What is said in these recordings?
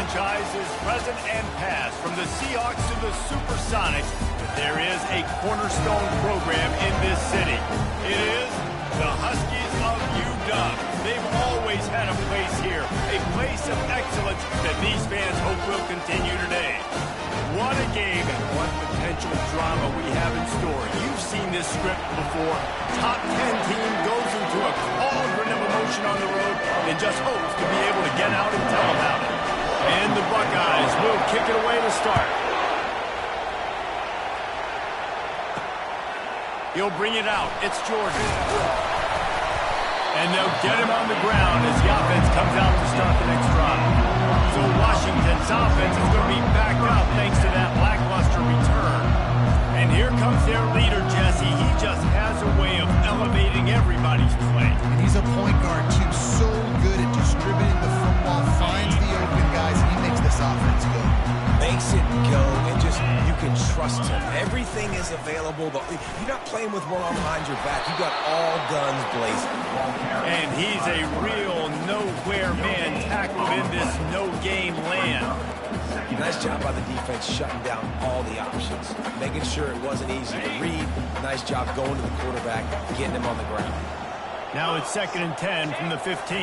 franchises, present and past, from the Seahawks to the Supersonics, there is a cornerstone program in this city. It is the Huskies of UW. They've always had a place here, a place of excellence that these fans hope will continue today. What a game and what potential drama we have in store. You've seen this script before. Top 10 team goes into a cauldron of emotion on the road and just hopes to be able to get out and tell about it. And the Buckeyes will kick it away to start. He'll bring it out. It's Jordan. And they'll get him on the ground as the offense comes out to start the next drive. So Washington's offense is going to be back up thanks to that lackluster return. And here comes their leader, Jesse. He just has a way of elevating everybody's play. And he's a point guard, too. So good at distributing the football, finds the open guys, and he makes this offense go. Makes it go, and just, you can trust him. Everything is available. You're not playing with one arm behind your back. You got all guns blazing. And he's a real nowhere man tackled in this no-game land. Nice job by the defense shutting down all the options, making sure it wasn't easy to read. Nice job going to the quarterback, getting him on the ground. Now it's 2nd and 10 from the 15.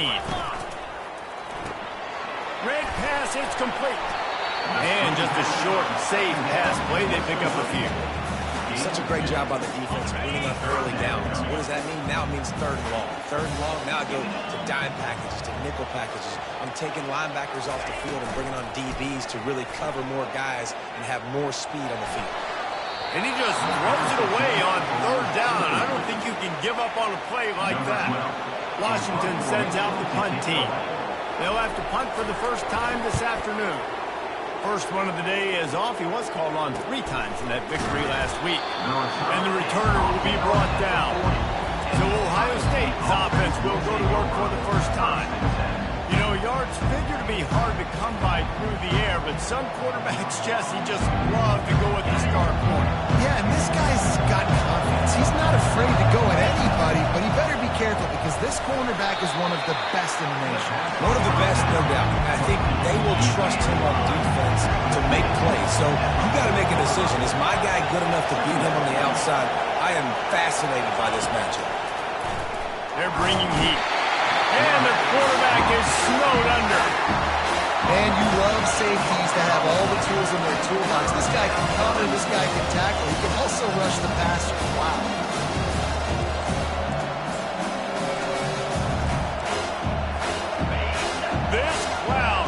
Red pass, it's complete. And just a short and safe pass play. They pick up a few. Such a great job by the defense bringing up early downs. What does that mean? Now it means 3rd and long. 3rd and long, now I go to dime packages, to nickel packages. I'm taking linebackers off the field and bringing on DBs to really cover more guys and have more speed on the field. And he just throws it away on 3rd down. I don't think you can give up on a play like that. Washington sends out the punt team. They'll have to punt for the first time this afternoon. First one of the day is off. He was called on 3 times in that victory last week. And the returner will be brought down. So Ohio State's offense will go to work for the first time. You know, yards figure to be hard to come by through the air, but some quarterbacks, Jesse, just love to go at the star corner. Yeah, and this guy's got confidence. He's not afraid to go at anybody, but he better be careful because this cornerback is one of the best in the nation. One of the best, no doubt. I think they will trust him on defense to make plays. So you got to make a decision. Is my guy good enough to beat him on the outside? I am fascinated by this matchup. They're bringing heat. And their quarterback is snowed under. And you love safeties to have all the tools in their toolbox. This guy can cover, this guy can tackle. He can also rush the passer. Wow. This crowd,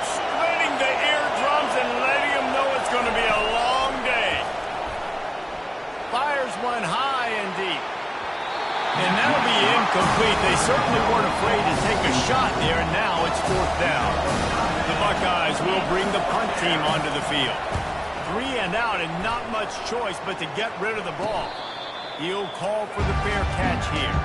splitting the eardrums and letting them know it's going to be a long day. Fires one high and deep. And that'll be incomplete. They certainly weren't afraid to take a shot there, and now it's 4th down. The Buckeyes will bring the punt team onto the field. 3 and out, and not much choice but to get rid of the ball. He'll call for the fair catch here.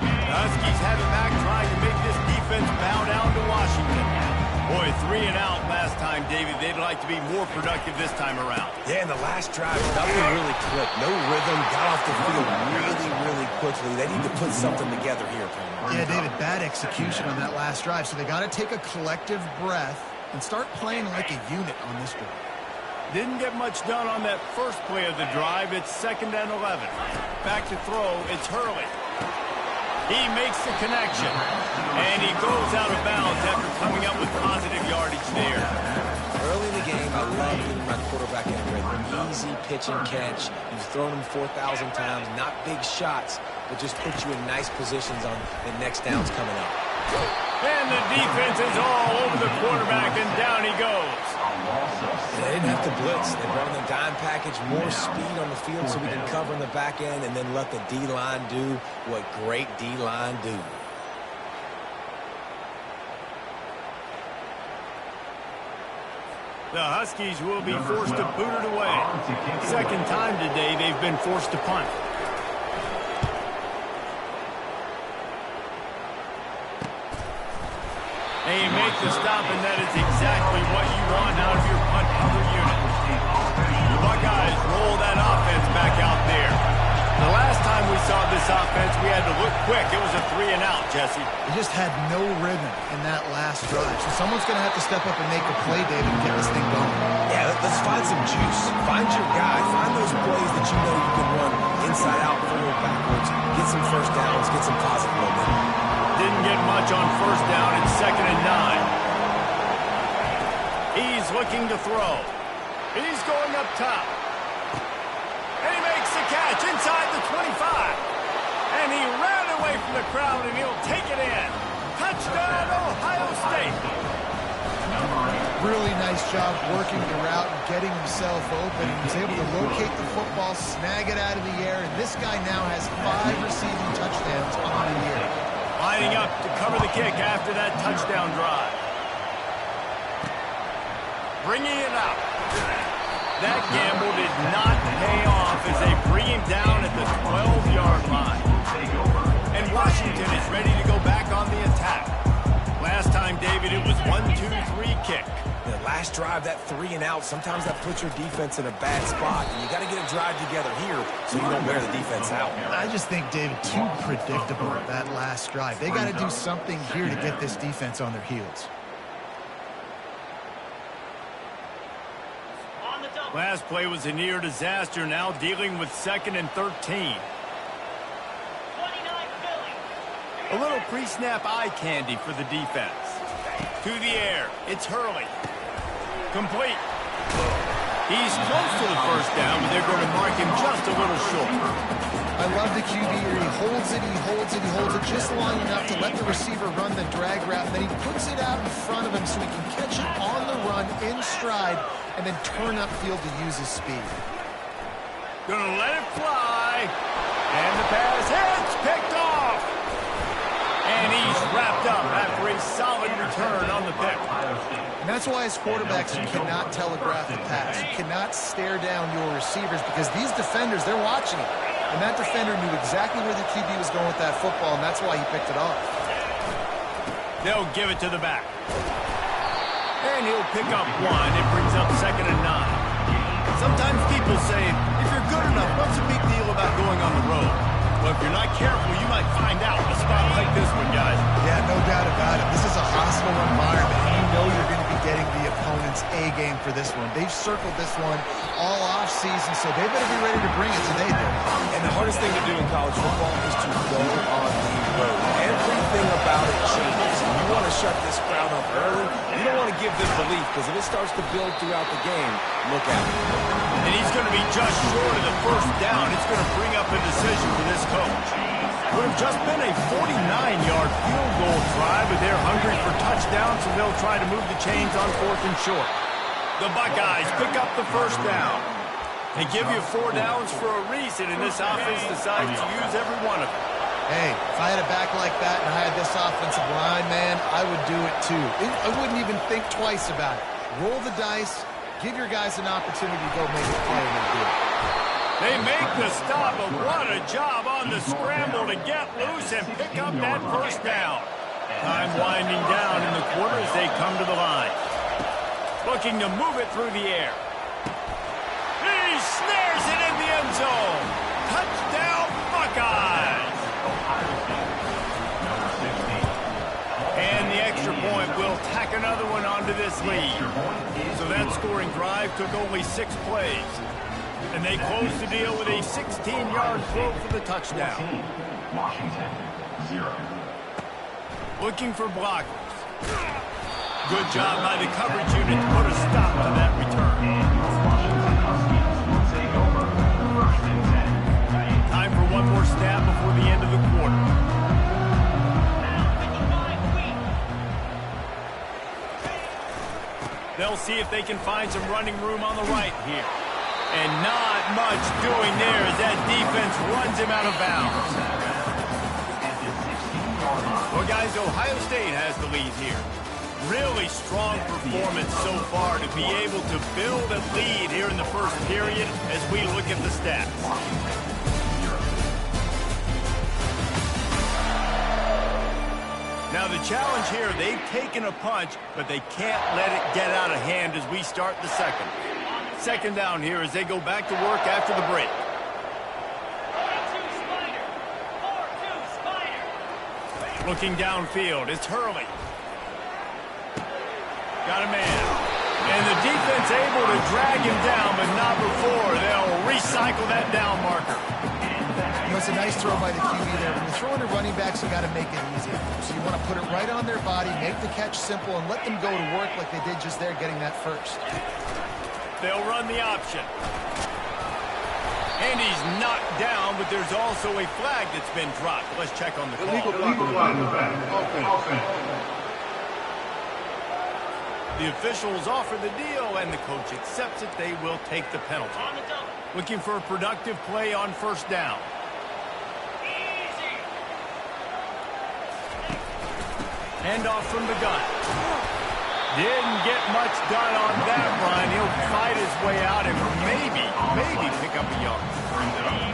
The Huskies have it back, trying to make this defense bow down to Washington. Boy, 3 and out last time, David. They'd like to be more productive this time around. Yeah, in the last drive, nothing really clicked. No rhythm, got off the field really quickly. They need to put something together here. Yeah, David, bad execution on that last drive. So they got to take a collective breath and start playing like a unit on this drive. Didn't get much done on that first play of the drive. It's 2nd and 11. Back to throw, it's Hurley. He makes the connection, and he goes out of bounds after coming up with positive yardage there. Early in the game, I love getting my quarterback in rhythm. Easy pitch and catch. You've thrown him 4,000 times. Not big shots, but just put you in nice positions on the next downs coming up. And the defense is all over the quarterback, and down he goes. They didn't have to blitz. They brought in the dime package, more speed on the field so we can cover in the back end and then let the D-line do what great D-line do. The Huskies will be forced to boot it away. 2nd time today they've been forced to punt. And you make the stop, and that is exactly what you want out of your punt cover unit. The Buckeyes roll that offense back out there. The last time we saw this offense, we had to look quick. It was a 3 and out. Jesse. He just had no rhythm in that last drive. So someone's going to have to step up and make a play, David, and get this thing going. Yeah, let's find some juice. Find your guy. Find those plays that you know you can run inside out, forward, backwards. Get some first downs. Get some positive momentum. Didn't get much on first down in 2nd and 9. He's looking to throw. He's going up top. And he makes the catch inside the 25. And he ran away from the crowd, and he'll take it in. Touchdown, Ohio State. Really nice job working the route and getting himself open. He was able to locate the football, snag it out of the air, and this guy now has 5 receiving touchdowns on the year. Lining up to cover the kick after that touchdown drive. Bringing it up. That gamble did not pay off as they bring him down at the 12-yard line. And Washington is ready to go back on the attack. Last time, David, it was 1-2-3 kick. The last drive, that 3 and out, sometimes that puts your defense in a bad spot. And you got to get a drive together here so you don't wear the defense out. I just think, David, too predictable that last drive. They got to do something here to get this defense on their heels. Last play was a near disaster, now dealing with 2nd and 13. A little pre-snap eye candy for the defense. To the air, it's Hurley. Complete. He's close to the first down, but they're going to mark him just a little short. I love the QB here. He holds it, he holds it, he holds it just long enough to let the receiver run the drag route, and then he puts it out in front of him so he can catch it on the run in stride and then turn upfield to use his speed. Gonna let it fly. And the pass hits, picked off. And he's wrapped up after a solid return on the pick. And that's why as quarterbacks you cannot telegraph the pass. You cannot stare down your receivers because these defenders, they're watching it. And that defender knew exactly where the QB was going with that football, and that's why he picked it off. They'll give it to the back. And he'll pick up 1. It brings up 2nd and 9. Sometimes people say, if you're good enough, what's the big deal about going on the road? Well, if you're not careful, you might find out a spot like this one, guys. Yeah, no doubt about it. This is a hostile environment. You know you're going to be getting the opponent's A game for this one. They've circled this one all off season, so they better be ready to bring it today, though. And the hardest thing to do in college football is to go on the road. Everything about it changes. And you want to shut this crowd up early. You don't want to give them belief, because if it starts to build throughout the game, look out. And he's going to be just short of the first down. It's going to bring up a decision for this coach. Would have just been a 49-yard field goal drive, but they're hungry for touchdowns, so they'll try to move the chains on 4th and short. The Buckeyes pick up the first down. They give you 4 downs for a reason, and this offense decides to use every one of them. Hey, if I had a back like that and I had this offensive line, man, I would do it too. I wouldn't even think twice about it. Roll the dice. Give your guys an opportunity to go make a play, and they do it. They make the stop, but what a job on the scramble to get loose and pick up that first down. Time winding down in the quarter as they come to the line. Looking to move it through the air. He snares it in the end zone. Touchdown, Buckeyes. And the extra point will tack another one onto this lead. So that scoring drive took only 6 plays. And they close the deal with a 16-yard throw for the touchdown. Washington, 0. Looking for blockers. Good job by the coverage unit to put a stop to that return. Washington Huskies will take over 1st and 10. Time for one more snap before the end of the quarter. They'll see if they can find some running room on the right here. And not much doing there as that defense runs him out of bounds. Well, guys, Ohio State has the lead here. Really strong performance so far to be able to build a lead here in the first period as we look at the stats. Now the challenge here, they've taken a punch, but they can't let it get out of hand as we start the second. Second down here as they go back to work after the break. Looking downfield, it's Hurley. Got a man. And the defense able to drag him down, but not before. They'll recycle that down marker. You know, it's a nice throw by the QB there. When you're throwing to running backs, you got to make it easy. So you want to put it right on their body, make the catch simple, and let them go to work like they did just there, getting that first. They'll run the option. And he's knocked down, but there's also a flag that's been dropped. Let's check on the call. Illegal flag in the back. Offense. The officials offer the deal, and the coach accepts it. They will take the penalty. Looking for a productive play on first down. Handoff from the gun. Didn't get much done on that run. He'll fight his way out and maybe pick up a yard.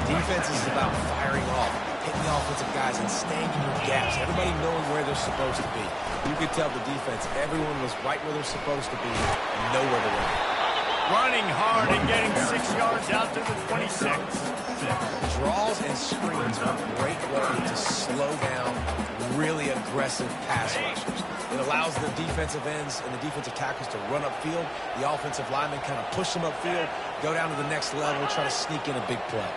Defense is about firing off, hitting the offensive guys and staying in your gaps. Everybody knowing where they're supposed to be. You could tell the defense, everyone was right where they're supposed to be and nowhere to run. Running hard and getting 6 yards out to the 26. Draws and screens are a great way to slow down really aggressive pass rushers. It allows the defensive ends and the defensive tackles to run upfield. The offensive linemen kind of push them upfield, go down to the next level, try to sneak in a big play.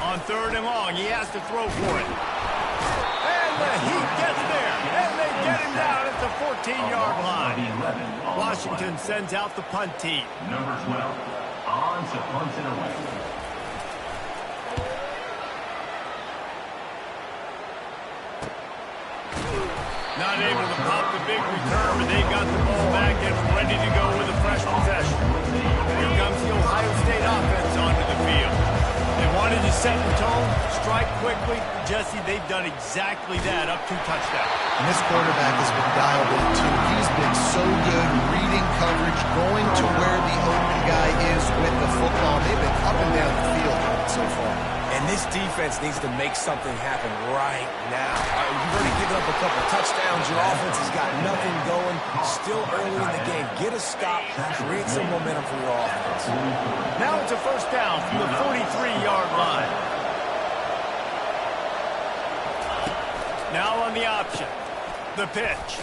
On 3rd and long, he has to throw for it. And the Heat gets there, and they get him down at the 14-yard line. Washington sends out the punt team. Number 12, on to punt it away. Not able to pop the big return, but they got the ball back and ready to go with a fresh possession. Here comes the Ohio State offense onto the field. They wanted to set the tone, strike quickly. Jesse, they've done exactly that, up 2 touchdowns. And this quarterback has been dialed in, too. He's been so good reading coverage, going to where the open guy is with the football. They've been up and down the field so far. And this defense needs to make something happen right now. You've already given up a couple touchdowns. Your offense has got nothing going. Still early in the game. Get a stop. Create some momentum for your offense. Now it's a first down from the 43-yard line. Now on the option. The pitch.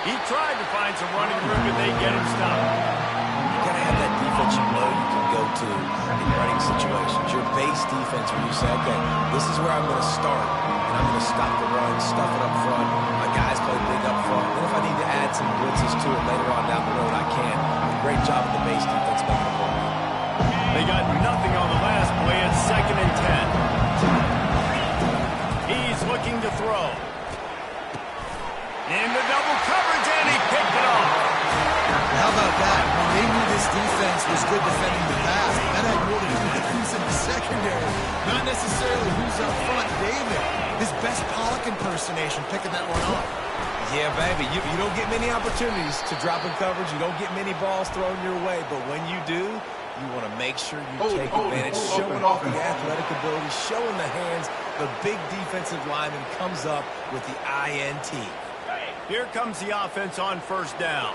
He tried to find some running room, but they get him stopped. You got to have that defense you know you can go to in running situations. Your base defense where you say, okay, this is where I'm going to start, and I'm going to stop the run, stuff it up front. My guys play big up front. And if I need to add some blitzes to it later on down the road, I can. Great job of the base defense making the ball. They got nothing on the last play. It's 2nd and 10. He's looking to throw. In the double coverage, and he picked it off. How about that? When they knew this defense was good defending the pass, that had more to do with who's in the secondary, not necessarily who's up front. David, his best Pollock impersonation, picking that one off. Yeah, baby, you don't get many opportunities to drop in coverage. You don't get many balls thrown your way, but when you do, you want to make sure you take advantage, showing off the athletic ability, showing the hands. The big defensive lineman comes up with the INT. Here comes the offense on first down.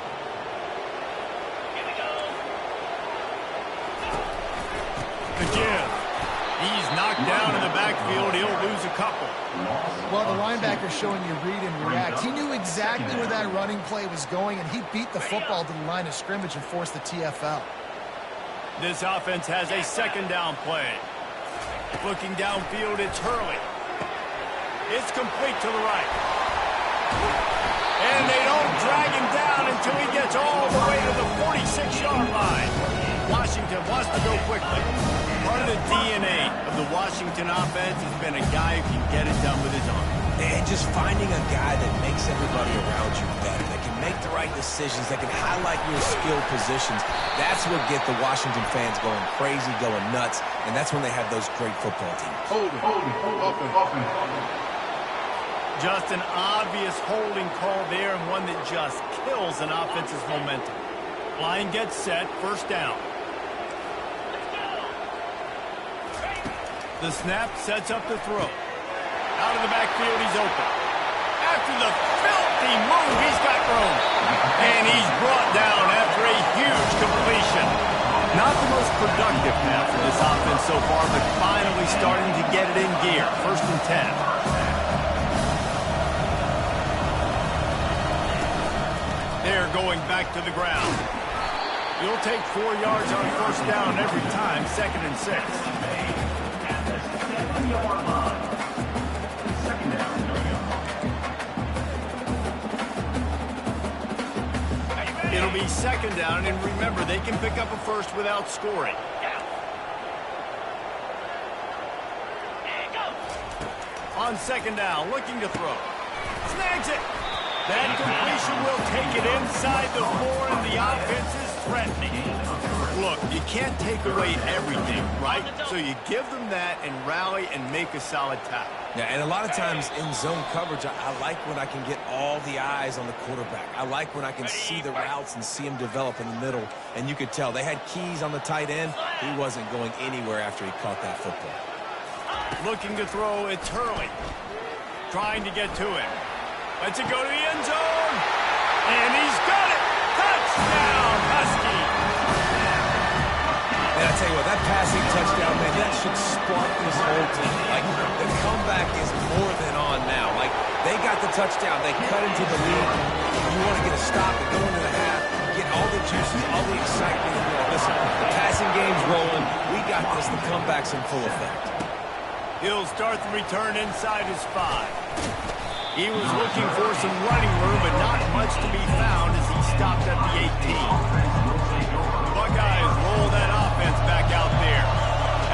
The give. He's knocked down in the backfield. He'll lose a couple. Well, the linebacker's showing you read and react. He knew exactly where that running play was going, and he beat the football to the line of scrimmage and forced the TFL. This offense has a 2nd down play. Looking downfield, it's Hurley. It's complete to the right. And they don't drag him down until he gets all the way to the 46-yard line. Washington wants to go quickly. Part of the DNA of the Washington offense has been a guy who can get it done with his arm. And just finding a guy that makes everybody around you better, that can make the right decisions, that can highlight your skill positions. That's what get the Washington fans going crazy, going nuts, and that's when they have those great football teams. Hold it. Just an obvious holding call there, and one that just kills an offense's momentum. Line gets set, first down. The snap sets up the throw. Out of the backfield, he's open. After the filthy move, he's got room. And he's brought down after a huge completion. Not Not the most productive half for this offense so far, but finally starting to get it in gear. 1st and 10. They're going back to the ground. You'll take 4 yards on 1st down every time. 2nd and 6. It'll be 2nd down, and remember, they can pick up a first without scoring. On 2nd down, looking to throw. Snags it. That completion will take it inside the 4, and the offense is threatening. Look, you can't take away everything, right? So you give them that and rally and make a solid tackle. Yeah, and a lot of times in zone coverage, I like when I can get all the eyes on the quarterback. I like when I can see the routes and see him develop in the middle. And you could tell they had keys on the tight end. He wasn't going anywhere after he caught that football. Looking to throw, it's Hurley. Trying to get to him. Lets it go to the end zone. And he's got it. Touchdown, Husky. And I tell you what, that passing touchdown, man, that should spark this whole team. Like, the comeback is more than on now. Like, they got the touchdown. They cut into the lead. You want to get a stop and go into the half, get all the juices, all the excitement. Listen, the passing game's rolling. We got this. The comeback's in full effect. He'll start the return inside his 5. He was looking for some running room, but not much to be found as he stopped at the 18. The Buckeyes roll that offense back out there.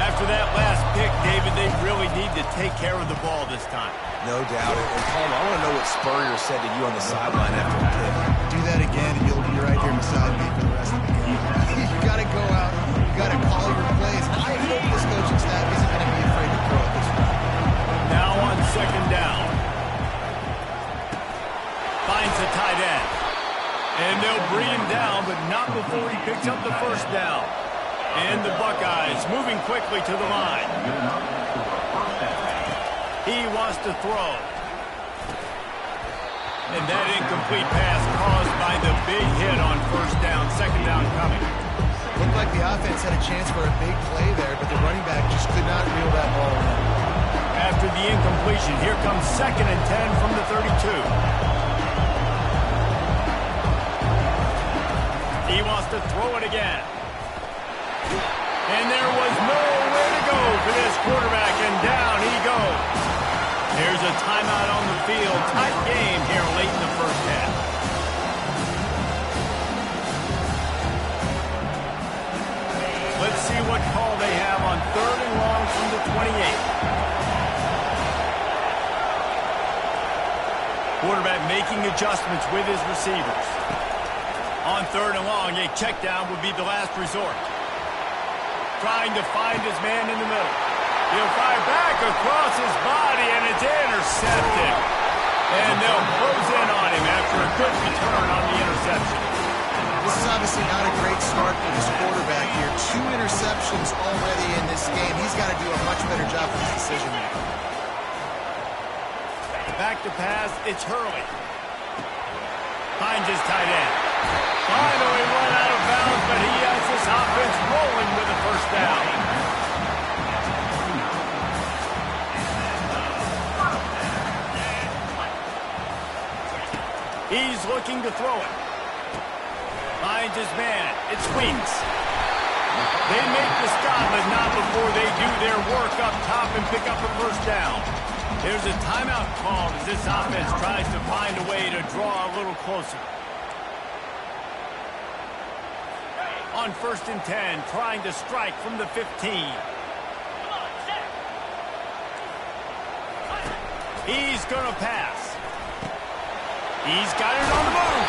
After that last pick, David, they really need to take care of the ball this time. No doubt. And Palmer, I want to know what Spurrier said to you on the sideline after the pick. Do that again, and you'll be right here beside me for the rest of the game. You got to go out. You got to call your plays. And I hope this coaching staff isn't going to be afraid to throw at this point. Now on 2nd down. Finds a tight end. And they'll bring him down, but not before he picks up the 1st down. And the Buckeyes moving quickly to the line. He wants to throw. And that incomplete pass caused by the big hit on 1st down. 2nd down coming. Looked like the offense had a chance for a big play there, but the running back just could not reel that ball in. After the incompletion, here comes 2nd and 10 from the 32. He wants to throw it again. And there was nowhere to go for this quarterback, and down he goes. There's a timeout on the field. Tight game here late in the 1st half. Let's see what call they have on 3rd and long from the 28. Quarterback making adjustments with his receivers. On 3rd and long, a check down would be the last resort. Trying to find his man in the middle. He'll fire back across his body, and it's intercepted. And they'll close in on him after a good return on the interception. This is obviously not a great start for this quarterback here. 2 interceptions already in this game. He's got to do a much better job with his decision making. Back to pass, it's Hurley. Finds his tight end. Finally run out of bounds, but he has this offense rolling with a 1st down. He's looking to throw it. Finds his man. It's Weeks. They make the stop, but not before they do their work up top and pick up a 1st down. There's a timeout called as this offense tries to find a way to draw a little closer. On 1st and 10, trying to strike from the 15. He's going to pass. He's got it on the move.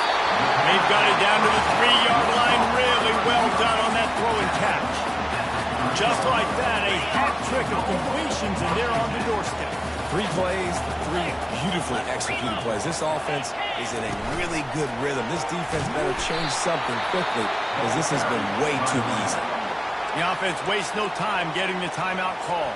They've got it down to the 3-yard line. Really well done on that throw and catch. Just like that, a hat trick of completions, and they're on the doorstep. 3 plays, 3 beautifully executed plays. This offense is in a really good rhythm. This defense better change something quickly because this has been way too easy. The offense wastes no time getting the timeout call.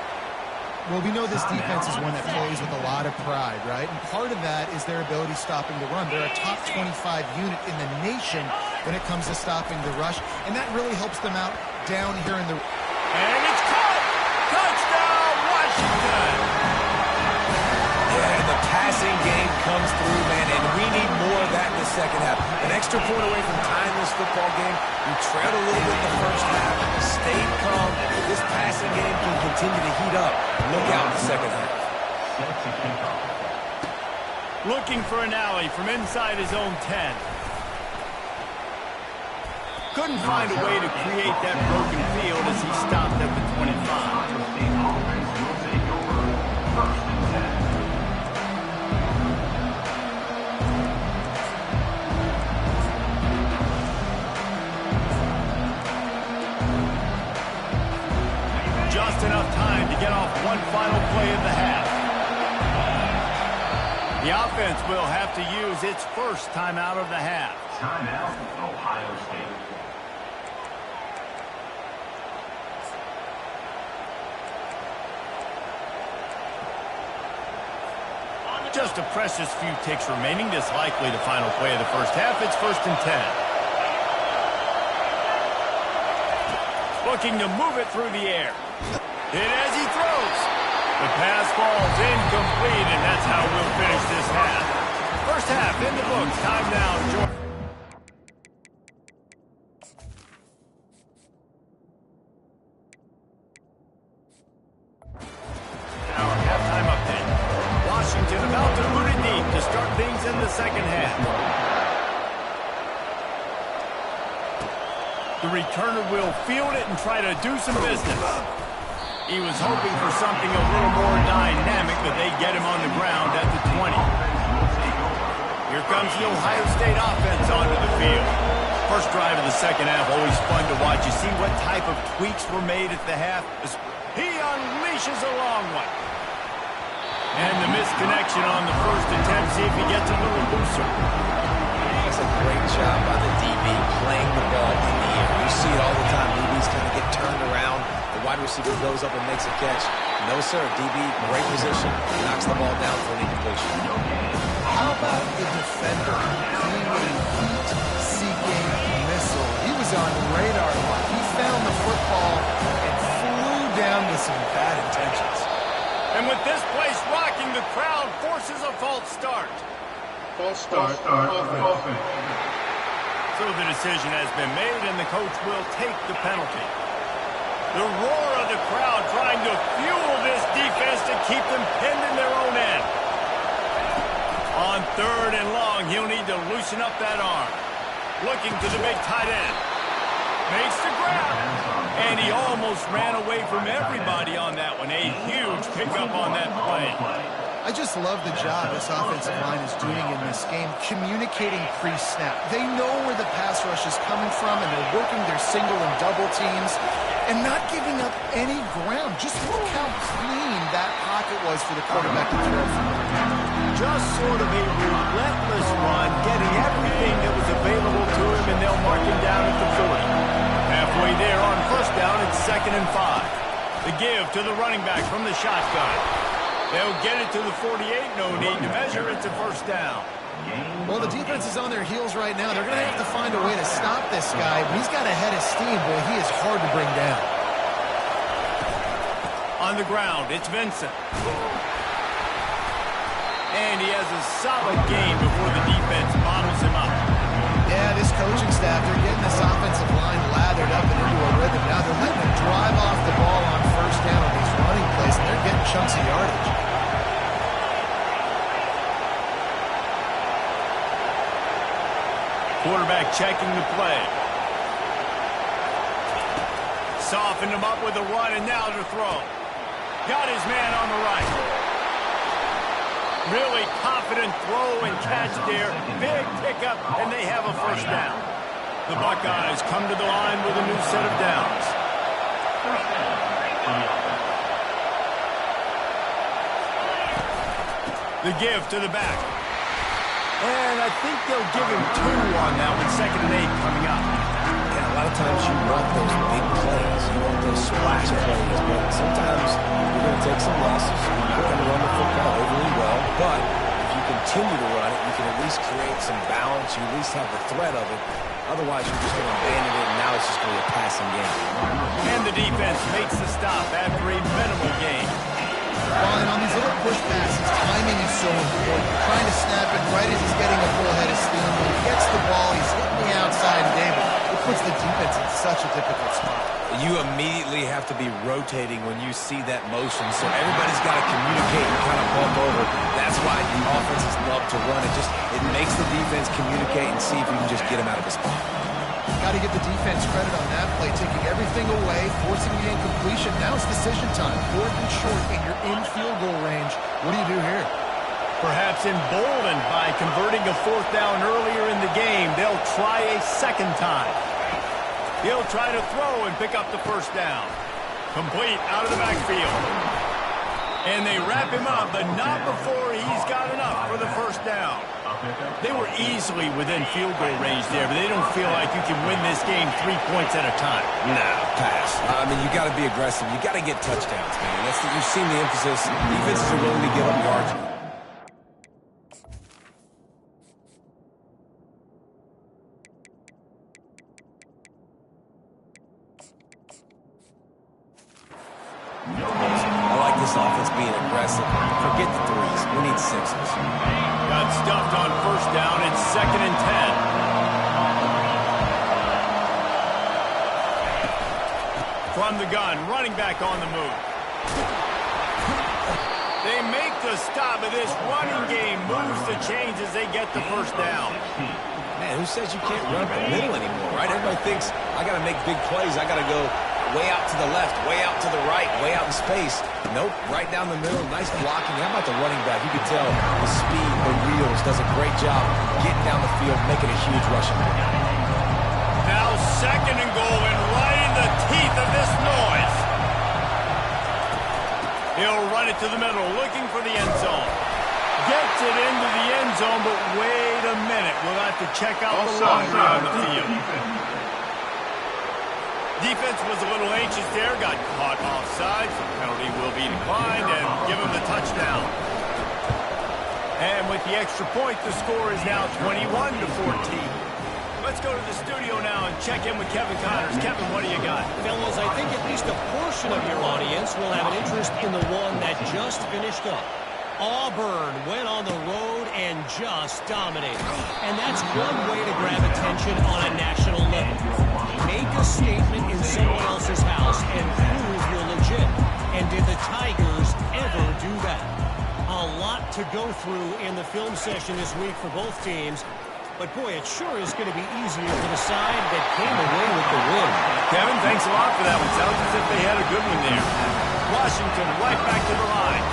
Well, we know this defense is one that plays with a lot of pride, right? And part of that is their ability stopping the run. They're a top 25 unit in the nation when it comes to stopping the rush, and that really helps them out down here in the... And it's caught! Touchdown, Washington! Yeah, the passing game comes through, man, and we need more of that in the second half. An extra point away from tying this football game. We trailed a little bit in the first half, stayed calm. This passing game can continue to heat up. Look out in the second half. Looking for an alley from inside his own 10. Couldn't find a way to create that broken field as he stopped at the 25. Just enough time to get off one final play of the half. The offense will have to use its first timeout of the half. Timeout, Ohio State. Just a precious few ticks remaining. This likely the final play of the first half. It's 1st and 10. Looking to move it through the air. Hit as he throws. The pass falls incomplete, and that's how we'll finish this half. First half in the books. Time now, Jordan. Our halftime update. Washington about to boot it deep to start things in the second half. The returner will field it and try to do some business. He was hoping for something a little more dynamic, but they get him on the ground at the 20. Here comes the Ohio State offense onto the field. First drive of the second half, always fun to watch. You see what type of tweaks were made at the half? He unleashes a long one. And the misconnection on the first attempt. See if he gets a little looser. That's a great job by the DB playing the ball in the air. You see it all the time. DBs kind of get turned around. The wide receiver goes up and makes a catch. No, sir. DB, great position. Knocks the ball down for an incompletion. How about the defender being a heat-seeking missile? He was on radar lock. He found the football and flew down with some bad intentions. And with this place rocking, the crowd forces a false start. False start. Offense. So the decision has been made, and the coach will take the penalty. The roar of the crowd trying to fuel this defense to keep them pinned in their own end. On 3rd and long, he'll need to loosen up that arm. Looking to the big tight end. Makes the grab. And he almost ran away from everybody on that one. A huge pickup on that play. I just love the job this offensive line is doing in this game, communicating pre-snap. They know where the pass rush is coming from, and they're working their single and double teams and not giving up any ground. Just look how clean that pocket was for the quarterback to throw from. Just sort of a relentless run, getting everything that was available to him, and they'll mark him down at the 40. Halfway there on first down, it's 2nd and 5. The give to the running back from the shotgun. They'll get it to the 48. No need to measure. It's a first down. Well, the defense is on their heels right now. They're going to have to find a way to stop this guy. He's got a head of steam. Boy, he is hard to bring down. On the ground, it's Vincent. And he has a solid game before the defense bottles him up. Yeah, this coaching staff, they're getting this offensive line lathered up and into a rhythm. Now they're letting him drive off the ball on first down on these running plays, and they're getting chunks of yardage. Quarterback checking the play. Softened him up with a run, and now to throw. Got his man on the right. Really confident throw and catch there. Big pickup, and they have a first down. The Buckeyes come to the line with a new set of downs. The give to the back. And I think they'll give him 2 on that one. 2nd and 8 coming up. Yeah, a lot of times you want those big plays. You want those splash plays. But sometimes you're going to take some losses. You're not going to run the football overly well. But if you can continue to run it, you can at least create some balance. You at least have the threat of it. Otherwise, you're just going to abandon it, and now it's just going to be a passing game. And the defense makes the stop after a minimal gain. Well, and on these little push passes, timing is so important. Trying to snap it right as he's getting a full head of steam. When he gets the ball, he's hitting the outside, David. It puts the defense in such a difficult spot. You immediately have to be rotating when you see that motion, so everybody's got to communicate and kind of bump over. That's why the offenses love to run. It makes the defense communicate and see if you can just get him out of his spot. Got to give the defense credit on that play, taking everything away, forcing the incompletion. Now it's decision time. 4th and short, and you're in field goal range. What do you do here? Perhaps emboldened by converting a 4th down earlier in the game, they'll try a second time. He'll try to throw and pick up the 1st down. Complete out of the backfield. And they wrap him up, but not before he's got enough for the 1st down. They were easily within field goal range there, but they don't feel like you can win this game 3 points at a time. No, pass. I mean, you got to be aggressive. You got to get touchdowns, man. You've seen the emphasis. Defenses are willing to give up yards. I like this offense being aggressive. Forget the threes. We need 6s. Got stuffed on 1st down. It's 2nd and 10. From the gun, running back on the move. They make the stop, but this running game moves the chains as they get the 1st down. Man, who says you can't run up the middle anymore, right? Everybody thinks, I got to make big plays. I got to go way out to the left, way out to the right, way out in space. Nope, right down the middle. Nice blocking. How about the running back? You can tell the speed, the wheels, does a great job getting down the field, making a huge rushing play. Now 2nd and goal, and right in the teeth of this noise. He'll run it to the middle, looking for the end zone. Gets it into the end zone, but wait a minute. We'll have to check out the laundry on the field. Defense was a little anxious there, got caught offside, so penalty will be declined and give him the touchdown. And with the extra point, the score is now 21-14. Let's go to the studio now and check in with Kevin Connors. Kevin, what do you got? Fellas, I think at least a portion of your audience will have an interest in the one that just finished up. Auburn went on the road and just dominated. And that's one way to grab attention on a national level. Make a statement in someone else's house and prove you're legit. And did the Tigers ever do that? A lot to go through in the film session this week for both teams. But boy, it sure is going to be easier for the side that came away with the win. Kevin, thanks a lot for that one. Sounds as if they had a good one there. Washington right back to the line.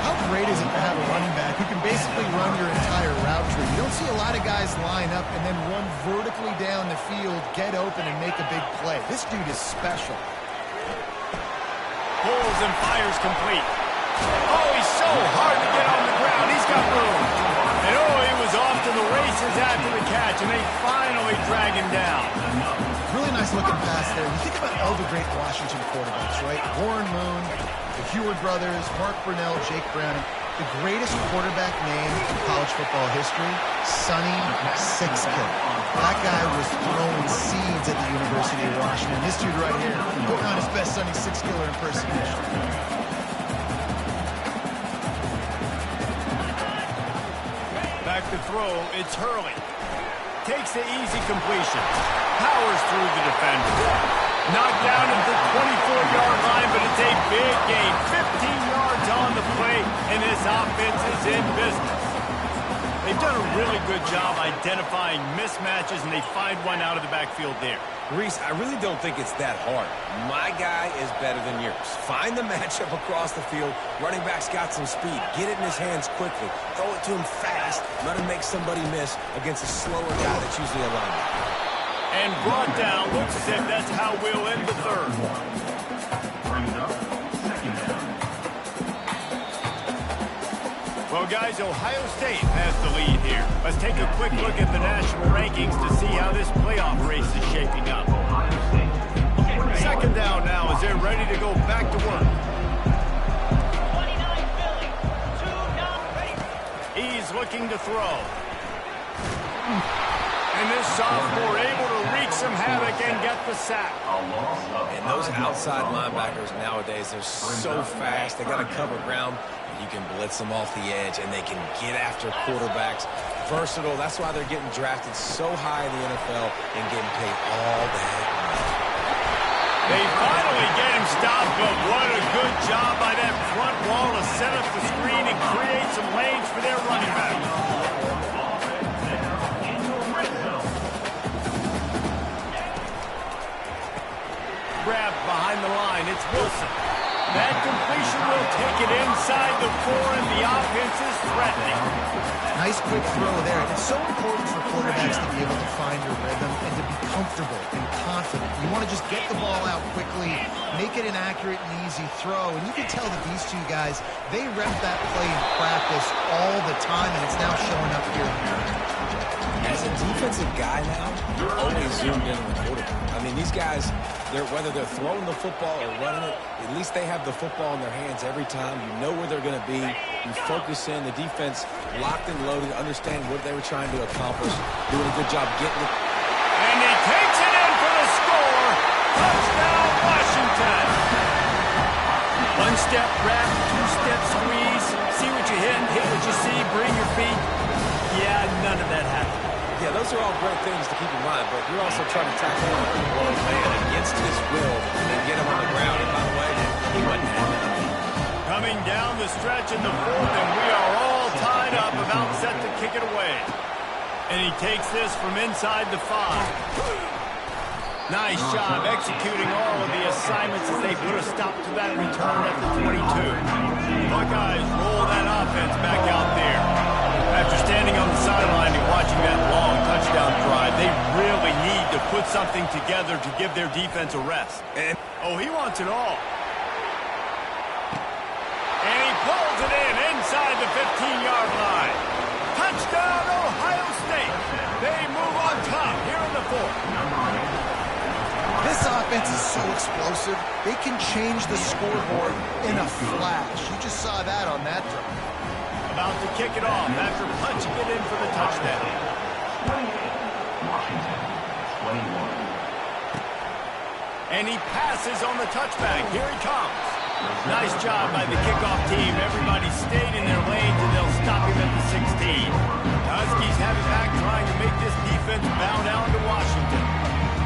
How great is it to have a running back who can basically run your entire route tree? You don't see a lot of guys line up and then run vertically down the field, get open, and make a big play. This dude is special. Pulls and fires complete. Oh, he's so hard to get on the ground. He's got room. And oh, he was off to the races after the catch, and they finally drag him down. Really nice looking pass there. You think about all the great Washington quarterbacks, right? Warren Moon, the Heward brothers, Mark Brunell, Jake Browning. The greatest quarterback name in college football history, Sonny Sixkill. That guy was throwing seeds at the University of Washington. This dude right here, putting on his best Sonny Sixkiller impersonation. Back to throw, it's Hurley. Takes the easy completion. Powers through the defender. Knocked down at the 24-yard line, but it's a big gain. 15 yards on the play, and this offense is in business. They've done a really good job identifying mismatches, and they find one out of the backfield there. Reese, I really don't think it's that hard. My guy is better than yours. Find the matchup across the field. Running back's got some speed. Get it in his hands quickly. Throw it to him fast. Let him make somebody miss against a slower guy that's usually a linebacker. And brought down. Looks as if that's how we'll end the third. Well, guys, Ohio State has the lead here. Let's take a quick look at the national rankings to see how this playoff race is shaping up. 2nd down now as they're ready to go back to work. He's looking looking to throw. And this sophomore able to wreak some havoc and get the sack. And those outside linebackers nowadays, they're so fast. They got to cover ground. You can blitz them off the edge, and they can get after quarterbacks. Versatile. That's why they're getting drafted so high in the NFL and getting paid all that money. They finally get him stopped, but what a good job by that front wall to set up the screen and create some lanes for their running back. Grab behind the line. It's Wilson. That completion will take it inside the 4, and the offense is threatening. Nice quick throw there. And it's so important for quarterbacks to be able to find your rhythm and to be comfortable and confident. You want to just get the ball out quickly, make it an accurate and easy throw. And you can tell that these two guys, they rep that play in practice all the time, and it's now showing up here in the game. As a defensive guy now, you're always zoomed in on the quarterback. I mean, these guys, whether they're throwing the football or running it, at least they have the football in their hands every time. You know where they're going to be. You focus in. The defense locked and loaded, understand what they were trying to accomplish, doing a good job getting it. And he takes it in for the score. Touchdown, Washington. One-step wrap, two-step squeeze. See what you hit what you see, bring your feet. Yeah, none of that happened. Yeah, those are all great things to keep in mind, but you're also trying to tackle one man against his will and get him on the ground. And by the way, he wasn't having it. Coming down the stretch in the 4th, and we are all tied up, about set to kick it away. And he takes this from inside the 5. Nice job executing all of the assignments as they put a stop to that return at the 22. Buckeyes roll that offense back out there. After standing on the sideline and watching that long touchdown drive, they really need to put something together to give their defense a rest. Oh, he wants it all. And he pulls it in inside the 15-yard line. Touchdown, Ohio State. They move on top here in the 4th. This offense is so explosive, they can change the scoreboard in a flash. You just saw that on that drive. About to kick it off after punching it in for the touchdown. 28, Washington, 21. And he passes on the touchback. Here he comes. Nice job by the kickoff team. Everybody stayed in their lanes, and they'll stop him at the 16. The Huskies have it back, trying to make this defense bow down to Washington.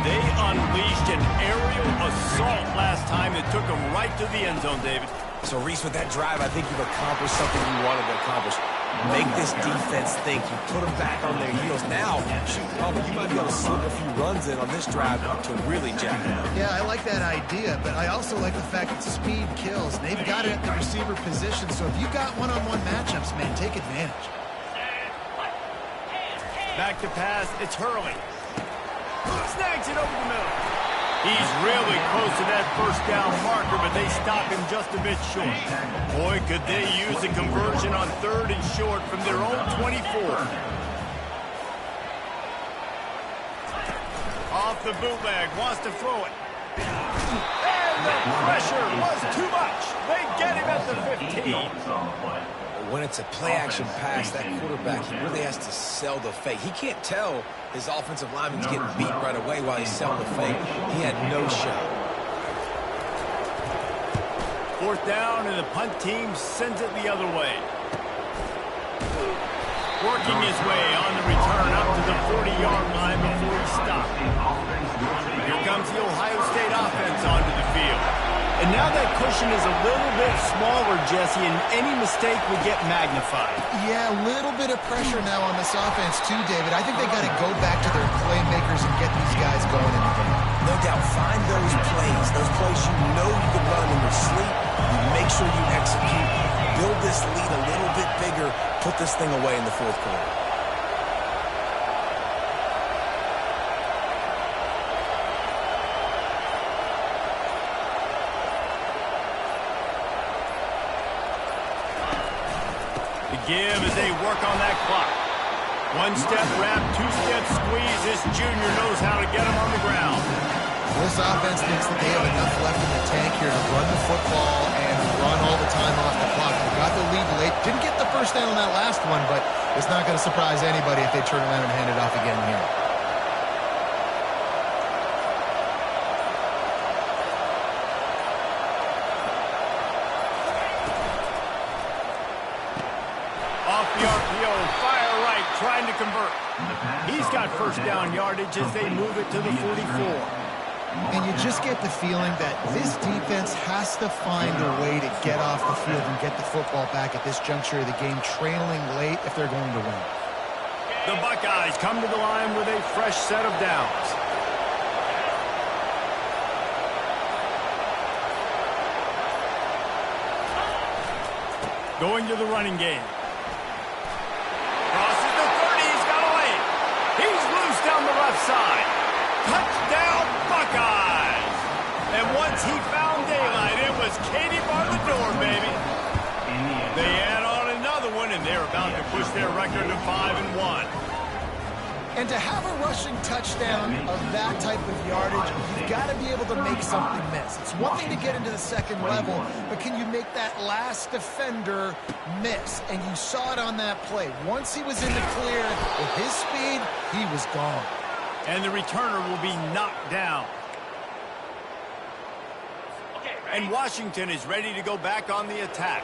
They unleashed an aerial assault last time that took them right to the end zone, David. So, Reese, with that drive, I think you've accomplished something you wanted to accomplish. Make this defense think. You put them back on their heels. Now, shoot, probably you might be able to slip a few runs in on this drive to really jack it up. Yeah, I like that idea, but I also like the fact that speed kills. They've got it at the receiver position, so if you got one-on-one matchups, man, take advantage. Back to pass, it's Hurley. Snags it over the middle. He's really close to that first down marker, but they stop him just a bit short. Boy, could they use a conversion on 3rd and short from their own 24. Off the bootleg, wants to throw it. And the pressure was too much. They get him at the 15. When it's a play-action pass, that quarterback, he really has to sell the fake. He can't tell his offensive lineman's getting beat right away while he's selling the fake. He had no shot. 4th down, and the punt team sends it the other way. Working his way on the return up to the 40-yard line before he stopped. Here comes the Ohio State offense onto the field. And now that cushion is a little bit smaller, Jesse, and any mistake will get magnified. Yeah, a little bit of pressure now on this offense too, David. I think they got to go back to their playmakers and get these guys going in the game. No doubt, find those plays you know you can run in your sleep. You make sure you execute. Build this lead a little bit bigger. Put this thing away in the 4th quarter. Give as they work on that clock. 1-step wrap, 2-step squeeze. This junior knows how to get him on the ground. This offense thinks that they have enough left in the tank here to run the football and run all the time off the clock. They've got the lead late. Didn't get the first down on that last one, but it's not going to surprise anybody if they turn around and hand it off again here. Off the RPO, fire right, trying to convert. He's got first down yardage as they move it to the 44. And you just get the feeling that this defense has to find a way to get off the field and get the football back at this juncture of the game, trailing late if they're going to win. The Buckeyes come to the line with a fresh set of downs. Going to the running game. Crosses the 30, he's got away. He's loose down the left side. Touchdown, Buckeyes! And once he found daylight, it was Katie bar the door, baby. They add on another one, and they're about to push their record to 5-1. And to have a rushing touchdown of that type of yardage, you've got to be able to make something miss. It's one thing to get into the second level, but can you make that last defender miss? And you saw it on that play. Once he was in the clear, with his speed, he was gone. And the returner will be knocked down. And Washington is ready to go back on the attack.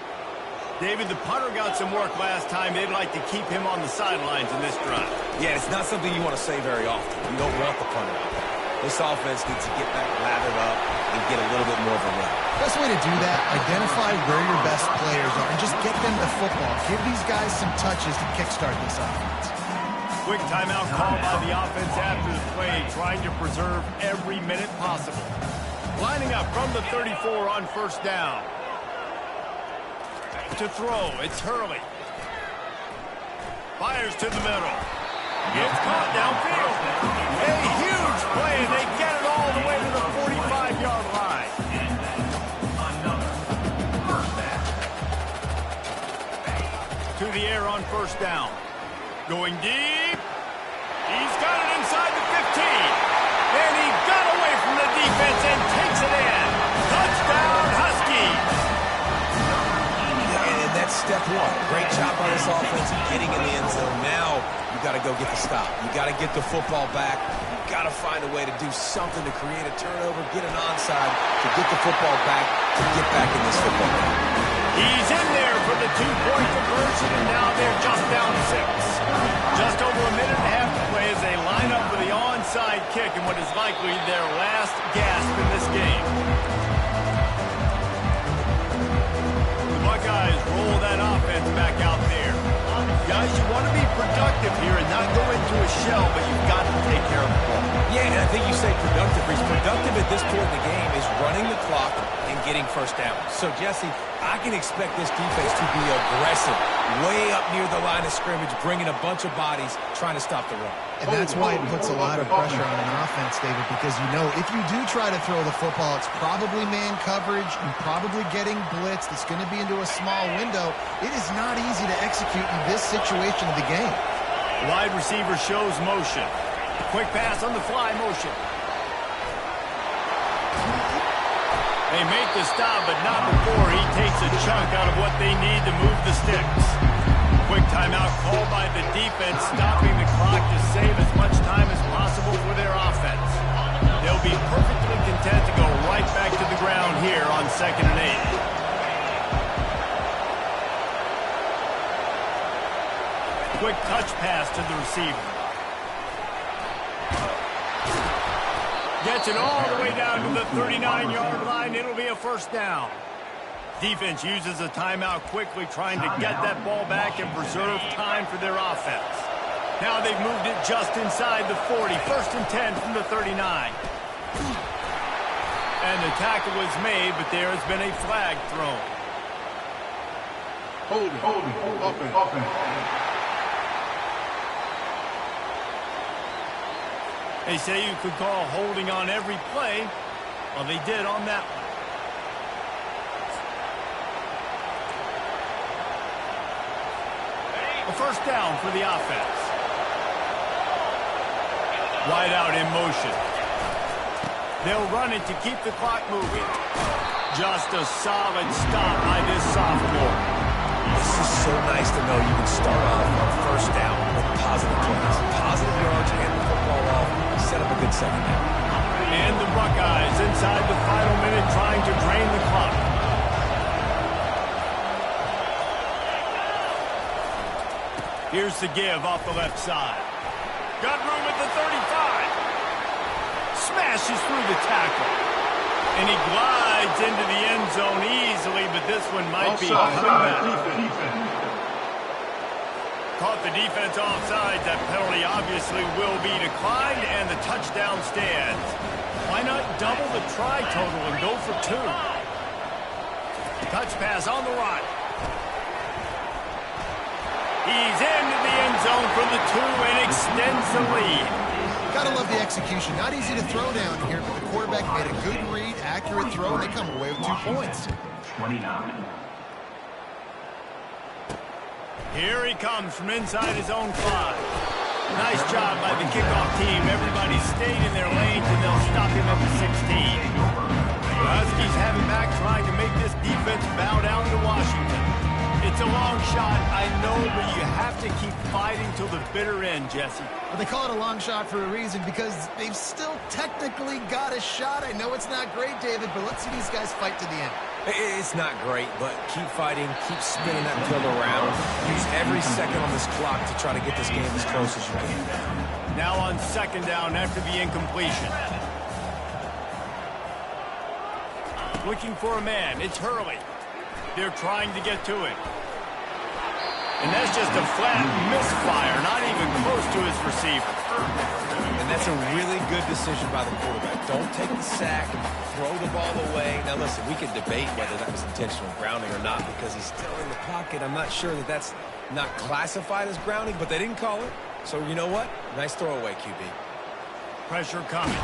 David, the punter got some work last time. They'd like to keep him on the sidelines in this drive. Yeah, it's not something you want to say very often. You don't want the punter out there. This offense needs to get back lathered up and get a little bit more of a run. Best way to do that, identify where your best players are and just get them the football. Give these guys some touches to kickstart this offense. Quick timeout call by the offense after the play, trying to preserve every minute possible. Lining up from the 34 on first down. To throw, it's Hurley. Fires to the middle. Gets caught downfield. A huge play, and they get it all the way to the 45-yard line. To the air on first down. Going deep. He's got it inside the 15. And he got away from the defense and takes it in. Touchdown, Huskies. And that's step one. Great job by this offense getting in the end zone. Now you got to go get the stop. You got to get the football back. You got to find a way to do something to create a turnover, get an onside, to get the football back, to get back in this football game. He's in there for the two-point conversion, and now they're just down 6. Just over a minute and a half to play as they line up for the onside kick in what is likely their last gasp in this game. The Buckeyes roll that offense back out there. Guys, you want to be productive here and not go into a shell, but you've got to take care of the ball. Yeah, and I think you say productive. He's productive at this point in the game is running the clock and getting first down. So, Jesse, I can expect this defense to be aggressive, way up near the line of scrimmage, bringing a bunch of bodies, trying to stop the run. And that's why it puts a lot of pressure on an offense, David, because you know if you do try to throw the football, it's probably man coverage, you're probably getting blitzed, it's going to be into a small window. It is not easy to execute in this situation of the game. Wide receiver shows motion. Quick pass on the fly motion. They make the stop, but not before he takes a chunk out of what they need to move the sticks. Quick timeout called by the defense, stopping the clock to save as much time as possible for their offense. They'll be perfectly content to go right back to the ground here on 2nd and 8. Quick touch pass to the receiver. Gets it all the way down to the 39-yard line. It'll be a first down. Defense uses a timeout quickly, trying to get that ball back and preserve time for their offense. Now they've moved it just inside the 40. 1st and 10 from the 39. And the tackle was made, but there has been a flag thrown. Holding, offense. They say you could call holding on every play. Well, they did on that one. A first down for the offense. Wide out in motion. They'll run it to keep the clock moving. Just a solid stop by this sophomore. just so nice to know you can start off on first down with positive plays, positive yards, hand the football off, set up a good second down. And the Buckeyes inside the final minute trying to drain the clock. Here's the give off the left side. Got room at the 35. Smashes through the tackle. And he glides into the end zone easily, but this one might be coming back. Caught the defense offside. That penalty obviously will be declined, and the touchdown stands. Why not double the try total and go for 2? Touch pass on the run. He's into the end zone from the 2 and extends the lead. Gotta love the execution. Not easy to throw down here, but the quarterback made a good read, accurate throw, and they come away with 2 points. 29. Here he comes from inside his own 5. Nice job by the kickoff team. Everybody stayed in their lanes, and they'll stop him at the 16. The Huskies have it back, trying to make this defense bow down to Washington. It's a long shot, I know, but you have to keep fighting till the bitter end, Jesse. Well, they call it a long shot for a reason, because they've still technically got a shot. I know it's not great, David, but let's see these guys fight to the end. It's not great, but keep fighting, keep spinning that field around. Use every second on this clock to try to get this game as close as you can. Now on second down after the incompletion. Looking for a man, it's Hurley. They're trying to get to it. And that's just a flat misfire, not even close to his receiver. And that's a really good decision by the quarterback. Don't take the sack, throw the ball away. Now listen, we can debate whether that was intentional grounding or not because he's still in the pocket. I'm not sure that that's not classified as grounding, but they didn't call it. So you know what? Nice throwaway, QB. Pressure coming.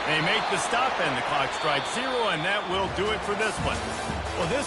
They make the stop and the clock strikes 0, and that will do it for this one. Well, this